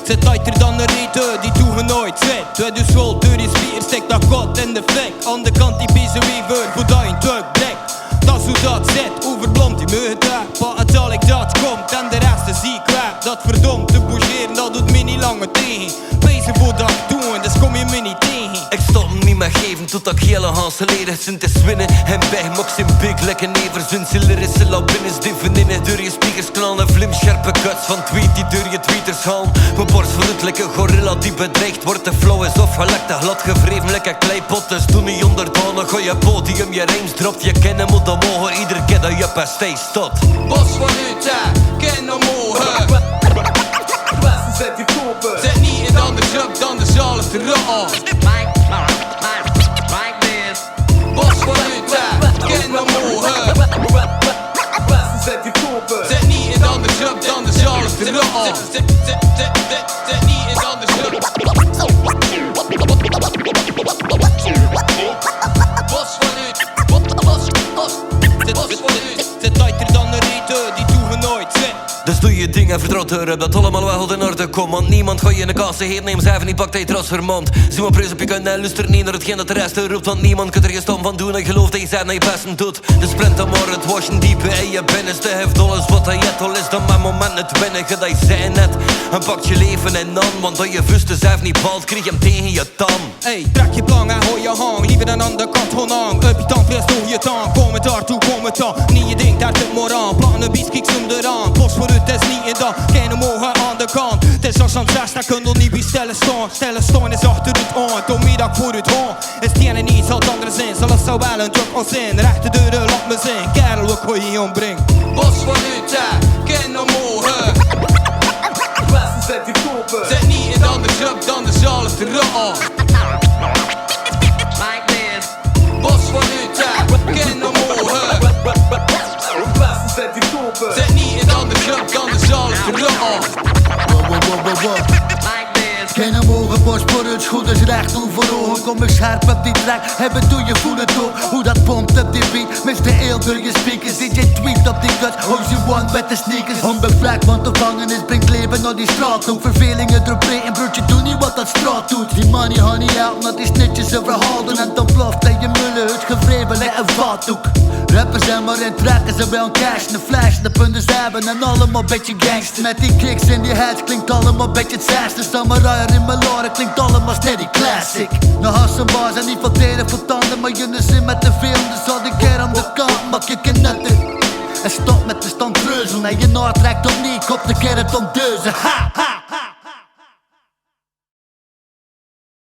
Zit tighter dan een rieten, die doen we nooit zit. Twee dus school, deur is vier, steek dat god in de fik. Aan de kant die piezen weaver, voor dat een tuk blik. Dat is hoe dat zit, overblond die meugdag. Wat uiteindelijk dat komt en de rest is ziek kwijt. Dat verdomd te bougeren, dat doet me niet langer tegen. Wezen voor dat doen, dus kom je me niet tegen. Ik stop hem niet meer geven tot dat gele Hanse leren zijn te winnen. En bij hem ook zijn big lekker nevers. Hun lyrische labinnes die vriendinnen door je speakers knallen. Vlimscherpe cuts van tweet die door je tweeters gaan. Mijn borst voor het lekker gorilla die bedreigd wordt. De flow is opgelekte glad gevreven lekker kleipot. Dus doe niet onderdanig, gooi je podium, je rijms dropt. Je kennen moet omhoog, iedere keer dat je per stage staat. Bos van Utah, ken omhoog. Zet die kopen. Zet niet in anders up dan de zalen te raar. Bos van Utah, ken omhoog. Zet die kopen. Zet niet in anders up dan de zalen te raar. Zet niet in anders up. Bos van Utah. Zet tighter dan een rieten, die doen we nooit zit. Dus doe je ding en vertrouw erop dat allemaal wel goed in orde komt. Want niemand gaat je in de kassen heet, neem zelf niet, pakt hij tros vermond. Zie maar preus op je kunt en luister niet naar hetgeen dat de rest roept. Want niemand kunt er je stom van doen en geloof dat je zelf naar je besten doet. Dus sprint dan maar het washen diepe in je binnenste. Heft alles wat hij het al is, dan mijn moment het winnen. Dat je zei net en pak je leven in dan. Want dat je vusten zelf niet valt, krijg je hem tegen je tam. Hey, trek je plank en hou je hang. Liever dan aan de kant gewoon hang. Up je tand, weer stoel je tand. Kom het daartoe, kom het dan. Niet je ding, daar zit maar aan. Plannen, bies, kijk, zoom eraan. Bos voor het is niet in dat. Geen mogen aan de kant. Het is als aan 6, dat kun je niet bij stellen staan. Stellen staan is achter het aan. Tot middag voor het haan. Is het ene niet, zal het andere zijn. Zal het zo wel een druk als in. Rechte deuren, laat me zien. Kerel, wat kon je hier ombrengen? Bos van Utah, ken omhoog. Zet die kopen. Zet niet in anders up dan de zalen te raar. Bos van Utah, ken omhoog. Zet die kopen. Zet niet in anders up dan de zalen te raar. Geen omhoog, borst voor het goed is recht hoe voor ogen. Kom ik scherp op die track, hebben doe je voelen toch. Hoe dat pompt op die beat, Mr. Eel door je speakers. DJ tweet op die cut, how's you want met de sneakers. Onbevlekt, want de gevangenis brengt leven naar die straat toe. Vervelingen dropperen, broertje doe niet wat dat straat doet. Die money honey out, naar die snitjes ze verhouden. En dan ploft hij je mullen, het gevreven lijkt een vaatdoek. Rappers zijn maar in trekken, ze wel een cash, een flash, de punten ze hebben en allemaal beetje gangster. Met die kicks in die heads klinkt allemaal beetje hetzelfde. Samurai in mijn loren klinkt allemaal steady classic. Nou Hassanbaars en niet van teren voor tanden, maar jullie zin met te veel, dus al die keer aan de kant maak je kenetten. En stop met de stand treuzel, en je naart trekt opnieuw, op de keer het om deuzen, ha ha.